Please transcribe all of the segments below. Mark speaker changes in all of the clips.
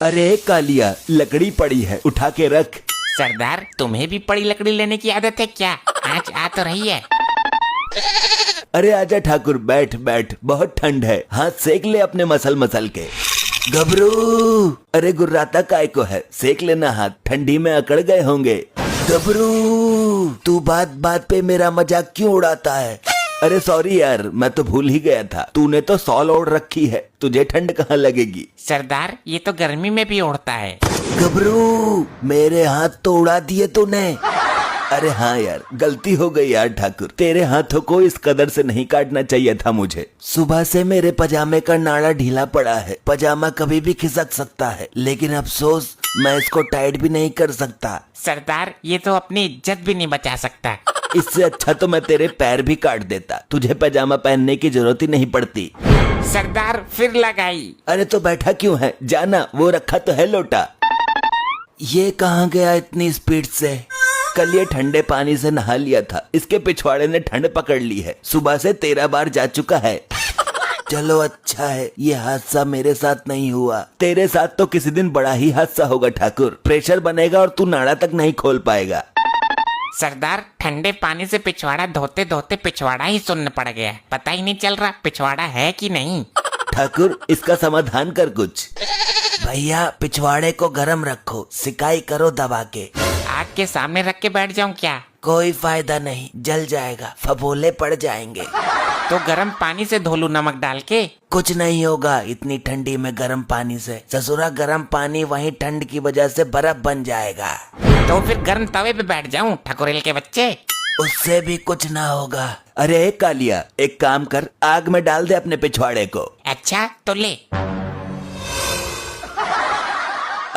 Speaker 1: अरे कालिया, लकड़ी पड़ी है, उठा के रख।
Speaker 2: सरदार, तुम्हें भी पड़ी लकड़ी लेने की आदत है क्या? आज आ तो रही है।
Speaker 1: अरे आजा ठाकुर, बैठ बैठ, बहुत ठंड है, हाथ सेक ले अपने मसल मसल के। गबरू, अरे गुर्राता काय को है, सेक लेना हाथ, ठंडी में अकड़ गए होंगे। गबरू, तू बात बात पे मेरा मजाक क्यों उड़ाता है? अरे सॉरी यार, मैं तो भूल ही गया था, तूने तो सॉल ओढ़ रखी है, तुझे ठंड कहाँ लगेगी?
Speaker 2: सरदार, ये तो गर्मी में भी उड़ता है।
Speaker 1: गबरू, मेरे हाथ तो उड़ा दिए तूने। अरे हाँ यार, गलती हो गई यार ठाकुर, तेरे हाथों को इस कदर से नहीं काटना चाहिए था मुझे। सुबह से मेरे पजामे का नाड़ा ढीला पड़ा है, पजामा कभी भी खिसक सकता है, लेकिन अफसोस मैं इसको टाइट भी नहीं कर सकता।
Speaker 2: सरदार, ये तो अपनी इज्जत भी नहीं बचा सकता।
Speaker 1: इससे अच्छा तो मैं तेरे पैर भी काट देता, तुझे पजामा पहनने की जरूरत ही नहीं पड़ती।
Speaker 2: सरदार, फिर लगाई।
Speaker 1: अरे तो बैठा क्यों है, जाना, वो रखा तो है लोटा। ये कहाँ गया इतनी स्पीड से? कल ये ठंडे पानी से नहा लिया था, इसके पिछवाड़े ने ठंड पकड़ ली है, सुबह से 13 बार जा चुका है। चलो अच्छा है, ये हादसा मेरे साथ नहीं हुआ, तेरे साथ तो किसी दिन बड़ा ही हादसा होगा ठाकुर, प्रेशर बनेगा और तू नाड़ा तक नहीं खोल पाएगा।
Speaker 2: सरदार, ठंडे पानी से पिछवाड़ा धोते धोते पिछवाड़ा ही सुन्न पड़ गया, पता ही नहीं चल रहा पिछवाड़ा है कि नहीं।
Speaker 1: ठाकुर, इसका समाधान कर कुछ। भैया, पिछवाड़े को गरम रखो, सिकाई करो दबा के।
Speaker 2: आग के सामने रख के बैठ जाऊं क्या?
Speaker 1: कोई फायदा नहीं, जल जाएगा, फफोले पड़ जाएंगे।
Speaker 2: तो गर्म पानी से धो लूं नमक डाल के?
Speaker 1: कुछ नहीं होगा इतनी ठंडी में गर्म पानी से, ससुरा गर्म पानी वहीं ठंड की वजह से बर्फ बन जाएगा।
Speaker 2: तो फिर गर्म तवे पे बैठ जाऊं ठकुरेल के बच्चे?
Speaker 1: उससे भी कुछ ना होगा। अरे कालिया, एक काम कर, आग में डाल दे अपने पिछवाड़े को।
Speaker 2: अच्छा तो ले।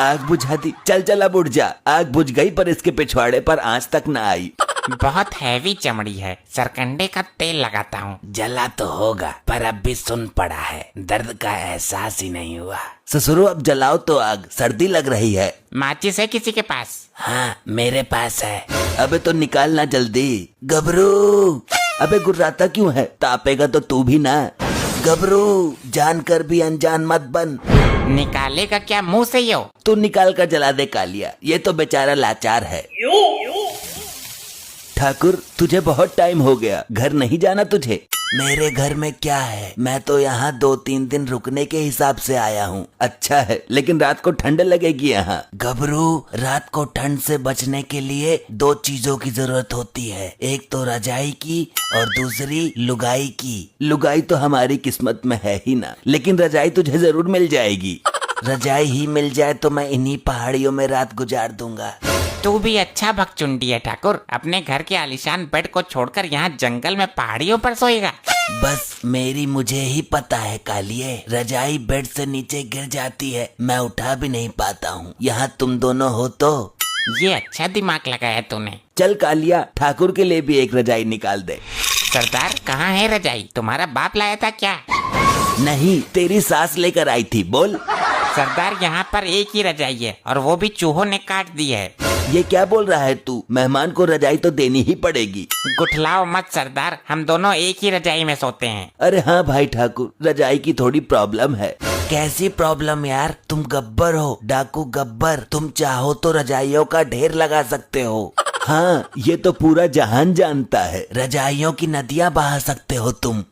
Speaker 1: आग बुझा दी, चल चल अब उठ जा। आग बुझ गई पर इसके पिछवाड़े पर आंच तक न आई।
Speaker 2: बहुत हैवी चमड़ी है, सरकंडे का तेल लगाता हूँ।
Speaker 3: जला तो होगा पर अब भी सुन पड़ा है, दर्द का एहसास ही नहीं हुआ।
Speaker 1: ससुरो, अब जलाओ तो आग, सर्दी लग रही है।
Speaker 2: माचिस है किसी के पास?
Speaker 3: हाँ, मेरे पास है।
Speaker 1: अबे तो निकालना जल्दी। गबरू, अबे गुर्राता क्यों है, तापेगा तो तू भी ना। गबरू, जानकर भी अनजान मत बन।
Speaker 2: निकालेगा क्या मुंह से यो?
Speaker 1: तू निकाल कर जला दे कालिया, ये तो बेचारा लाचार है। ठाकुर, तुझे बहुत टाइम हो गया, घर नहीं जाना तुझे? मेरे घर में क्या है, मैं तो यहाँ 2-3 दिन रुकने के हिसाब से आया हूँ। अच्छा है, लेकिन रात को ठंड लगेगी यहाँ। गबरू, रात को ठंड से बचने के लिए 2 चीजों की जरूरत होती है, एक तो रजाई की और दूसरी लुगाई की। लुगाई तो हमारी किस्मत में है ही ना, लेकिन रजाई तुझे जरूर मिल जाएगी। रजाई ही मिल जाए तो मैं इन्हीं पहाड़ियों में रात गुजार दूंगा।
Speaker 2: तू भी अच्छा भगचुंडी है ठाकुर, अपने घर के आलीशान बेड को छोड़कर यहाँ जंगल में पहाड़ियों पर सोएगा।
Speaker 1: बस मेरी मुझे ही पता है कालिए, रजाई बेड से नीचे गिर जाती है, मैं उठा भी नहीं पाता हूँ, यहाँ तुम दोनों हो तो।
Speaker 2: ये अच्छा दिमाग लगाया तूने।
Speaker 1: चल कालिया, ठाकुर के लिए भी एक रजाई निकाल दे।
Speaker 2: सरदार, कहाँ है रजाई? तुम्हारा बाप लाया था क्या?
Speaker 1: नहीं, तेरी सास लेकर आई थी, बोल।
Speaker 2: सरदार, यहाँ पर एक ही रजाई है और वो भी चूहों ने काट दी है।
Speaker 1: ये क्या बोल रहा है तू? मेहमान को रजाई तो देनी ही पड़ेगी।
Speaker 2: गुठलाओ मत सरदार, हम दोनों एक ही रजाई में सोते हैं।
Speaker 1: अरे हाँ भाई ठाकुर, रजाई की थोड़ी प्रॉब्लम है। कैसी प्रॉब्लम यार? तुम गब्बर हो, डाकू गब्बर, तुम चाहो तो रजाइयों का ढेर लगा सकते हो। हाँ, ये तो पूरा जहान जानता है, रजाइयों की नदियाँ बहा सकते हो तुम।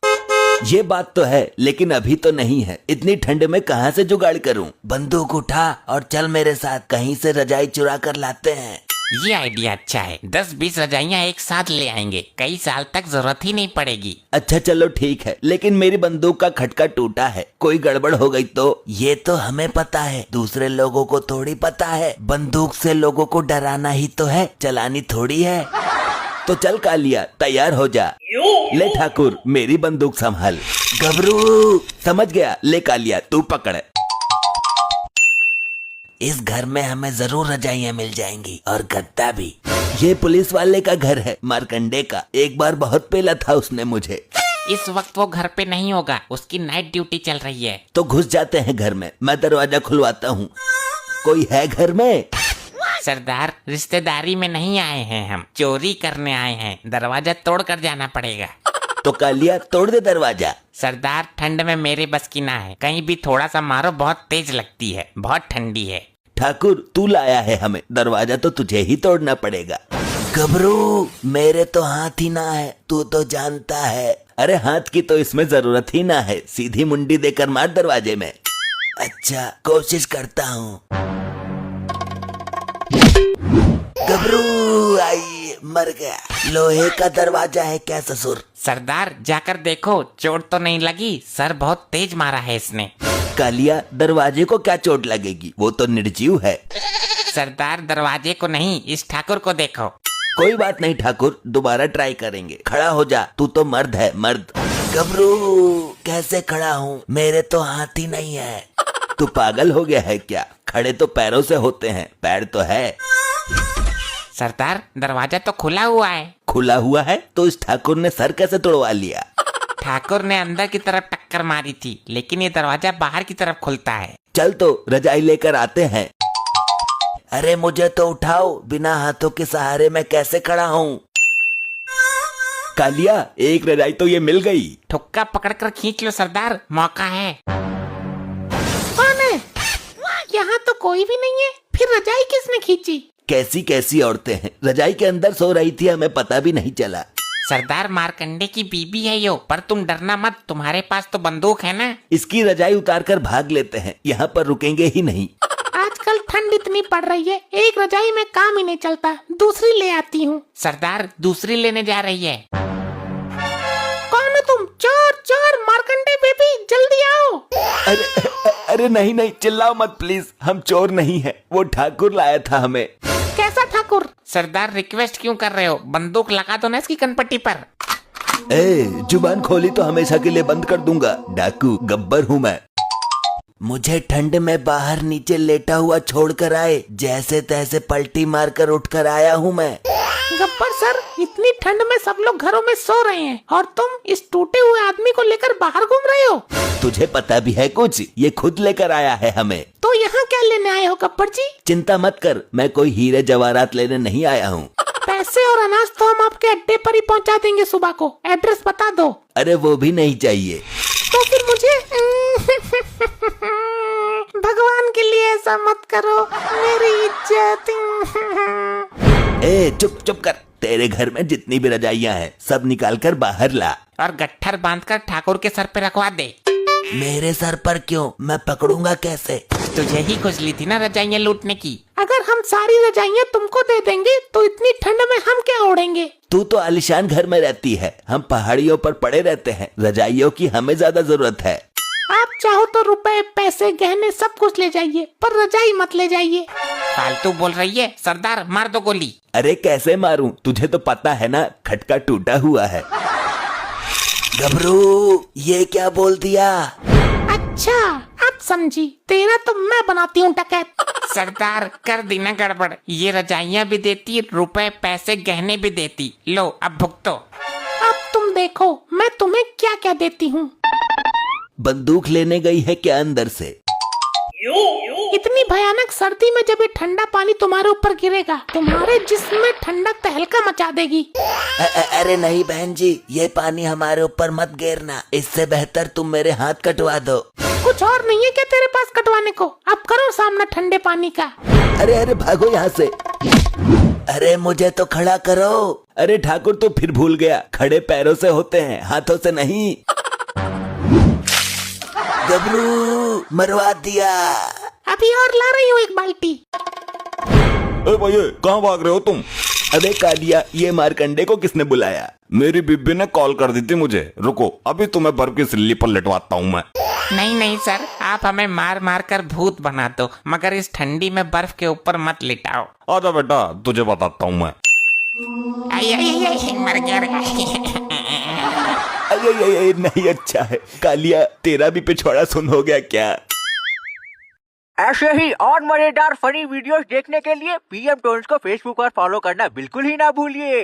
Speaker 1: ये बात तो है, लेकिन अभी तो नहीं है, इतनी ठंड में कहाँ से जुगाड़ करूं? बंदूक उठा और चल मेरे साथ, कहीं से रजाई चुरा कर लाते हैं।
Speaker 2: ये आइडिया अच्छा है, 10-20 रजाइयाँ एक साथ ले आएंगे, कई साल तक जरूरत ही नहीं पड़ेगी।
Speaker 1: अच्छा चलो ठीक है, लेकिन मेरी बंदूक का खटका टूटा है, कोई गड़बड़ हो गई तो? ये तो हमें पता है, दूसरे लोगों को थोड़ी पता है। बंदूक से लोगों को डराना ही तो है, चलानी थोड़ी है। तो चल कालिया, तैयार हो जा। ले ठाकुर, मेरी बंदूक संभाल। गबरू, समझ गया, ले कालिया, तू पकड़। इस घर में हमें जरूर रजाइयाँ मिल जाएंगी और गद्दा भी। ये पुलिस वाले का घर है, मारकंडे का, एक बार बहुत पेला था उसने मुझे।
Speaker 2: इस वक्त वो घर पे नहीं होगा, उसकी नाइट ड्यूटी चल रही है।
Speaker 1: तो घुस जाते हैं घर में, मैं दरवाजा खुलवाता हूँ। कोई है घर में?
Speaker 2: सरदार, रिश्तेदारी में नहीं आए हैं हम, चोरी करने आए हैं, दरवाजा तोड़ कर जाना पड़ेगा।
Speaker 1: तो कालिया तोड़ दे दरवाजा।
Speaker 2: सरदार ठंड में मेरे बस की ना है, कहीं भी थोड़ा सा मारो बहुत तेज लगती है, बहुत ठंडी है।
Speaker 1: ठाकुर तू लाया है हमें, दरवाजा तो तुझे ही तोड़ना पड़ेगा। गबरू मेरे तो हाथ ही ना है, तू तो जानता है। अरे हाथ की तो इसमें जरूरत ही ना है, सीधी मुंडी देकर मार दरवाजे में। अच्छा कोशिश करता हूँ। गबरू आई, मर गया। लोहे का दरवाजा है क्या ससुर?
Speaker 2: सरदार जाकर देखो चोट तो नहीं लगी, सर बहुत तेज मारा है इसने।
Speaker 1: कालिया दरवाजे को क्या चोट लगेगी, वो तो निर्जीव है।
Speaker 2: सरदार दरवाजे को नहीं, इस ठाकुर को देखो।
Speaker 1: कोई बात नहीं ठाकुर, दोबारा ट्राई करेंगे। खड़ा हो जा, तू तो मर्द है मर्द। गबरू कैसे खड़ा हूँ, मेरे तो हाथ ही नहीं है। तू पागल हो गया है क्या? खड़े तो पैरों से होते हैं, पैर तो है।
Speaker 2: सरदार दरवाजा तो खुला हुआ है।
Speaker 1: खुला हुआ है तो इस ठाकुर ने सर कैसे तोड़वा लिया?
Speaker 2: ठाकुर ने अंदर की तरफ टक्कर मारी थी, लेकिन ये दरवाजा बाहर की तरफ खुलता है।
Speaker 1: चल तो रजाई लेकर आते हैं। अरे मुझे तो उठाओ, बिना हाथों के सहारे मैं कैसे खड़ा हूँ? कालिया एक रजाई तो ये मिल गई।
Speaker 2: ठुक्का पकड़कर खींच लो सरदार, मौका है। कौन है? यहाँ तो कोई भी नहीं है, फिर रजाई किसने खींची?
Speaker 1: कैसी कैसी औरतें हैं, रजाई के अंदर सो रही थी, हमें पता भी नहीं चला।
Speaker 2: सरदार मारकंडे की बीबी है यो, पर तुम डरना मत, तुम्हारे पास तो बंदूक है ना।
Speaker 1: इसकी रजाई उतार कर भाग लेते हैं, यहाँ पर रुकेंगे ही नहीं।
Speaker 4: आजकल ठंड इतनी पड़ रही है, एक रजाई में काम ही नहीं चलता, दूसरी ले आती हूँ।
Speaker 2: सरदार दूसरी लेने जा रही है।
Speaker 4: कौन हो तुम? चोर चोर, मारकंडे बेबी जल्दी आओ।
Speaker 1: अरे नहीं नहीं, चिल्लाओ मत प्लीज, हम चोर नहीं है, वो ठाकुर लाया था हमें।
Speaker 4: कैसा ठाकुर?
Speaker 2: सरदार रिक्वेस्ट क्यों कर रहे हो, बंदूक लगा दो ना इसकी कनपट्टी पर।
Speaker 1: जुबान खोली तो हमेशा के लिए बंद कर दूंगा। डाकू गब्बर हूँ मैं। मुझे ठंड में बाहर नीचे लेटा हुआ छोड़कर आए, जैसे तैसे पलटी मारकर उठकर आया हूँ मैं।
Speaker 4: गब्बर सर, इतनी ठंड में सब लोग घरों में सो रहे हैं और तुम इस टूटे हुए आदमी को लेकर बाहर घूम रहे हो।
Speaker 1: तुझे पता भी है कुछ? ये खुद लेकर आया है हमें।
Speaker 4: तो यहाँ क्या लेने आए हो गब्बर जी?
Speaker 1: चिंता मत कर, मैं कोई हीरे जवाहरात लेने नहीं आया हूँ।
Speaker 4: पैसे और अनाज तो हम आपके अड्डे पर ही पहुँचा देंगे सुबह को, एड्रेस बता दो।
Speaker 1: अरे वो भी नहीं चाहिए।
Speaker 4: तो फिर मुझे भगवान के लिए ऐसा मत करो, मेरी इज्जत।
Speaker 1: चुप चुप कर, तेरे घर में जितनी भी रजाइयाँ हैं सब निकाल कर बाहर ला
Speaker 2: और गट्ठर बांधकर ठाकुर के सर पे रखवा दे।
Speaker 1: मेरे सर पर क्यों? मैं पकड़ूंगा कैसे?
Speaker 2: तुझे ही खुजली थी ना रजाइयाँ लूटने की।
Speaker 4: अगर हम सारी रजाइयाँ तुमको दे देंगे तो इतनी ठंड में हम क्या ओढ़ेंगे?
Speaker 1: तू तो आलिशान घर में रहती है, हम पहाड़ियों पर पड़े रहते हैं, रजाइयों की हमें ज्यादा जरूरत है।
Speaker 4: आप चाहो तो रुपए पैसे गहने सब कुछ ले जाइए, पर रजाई मत ले जाइए।
Speaker 2: फालतू बोल रही है, सरदार मार दो गोली।
Speaker 1: अरे कैसे मारूं, तुझे तो पता है ना, खटका टूटा हुआ है। गबरू ये क्या बोल दिया?
Speaker 4: अच्छा अब समझी, तेरा तो मैं बनाती हूँ डकैत।
Speaker 2: सरदार कर दी ना गड़बड़, ये रजाइयाँ भी देती, रुपए पैसे गहने भी देती, लो अब भुगतो।
Speaker 4: अब तुम देखो मैं तुम्हें क्या क्या देती हूँ।
Speaker 1: बंदूक लेने गई है क्या अंदर से?
Speaker 4: इतनी भयानक सर्दी में जब ये ठंडा पानी तुम्हारे ऊपर गिरेगा, तुम्हारे जिस्म में ठंडा तहलका मचा देगी।
Speaker 1: अरे नहीं बहन जी, ये पानी हमारे ऊपर मत गिरना, इससे बेहतर तुम मेरे हाथ कटवा दो।
Speaker 4: कुछ और नहीं है क्या तेरे पास कटवाने को? अब करो सामना ठंडे पानी का।
Speaker 1: अरे भागो यहाँ से। अरे मुझे तो खड़ा करो। अरे ठाकुर तो फिर भूल गया, खड़े पैरों से होते हैं, हाथों से नहीं। गबरू मरवा दिया।
Speaker 4: अभी और ला रही हूँ एक बाल्टी।
Speaker 5: भैया कहाँ भाग रहे हो तुम?
Speaker 1: अबे कालिया, ये मारकंडे को किसने बुलाया?
Speaker 5: मेरी बीबी ने कॉल कर दी थी मुझे, रुको अभी तुम्हें बर्फ की सिल्ली पर लिटवाता हूँ मैं।
Speaker 2: नहीं नहीं सर, आप हमें मार मार कर भूत बना दो, मगर इस ठंडी में बर्फ के ऊपर मत लिटाओ।
Speaker 5: आजा बेटा, तुझे बताता हूँ मैं।
Speaker 2: आई, मर गया रे।
Speaker 1: अरे नहीं, अच्छा है कालिया, तेरा भी पिछवाड़ा सुन हो गया क्या?
Speaker 6: ऐसे ही और मजेदार फनी वीडियोस देखने के लिए पीएम टोन्स को फेसबुक पर फॉलो करना बिल्कुल ही ना भूलिए।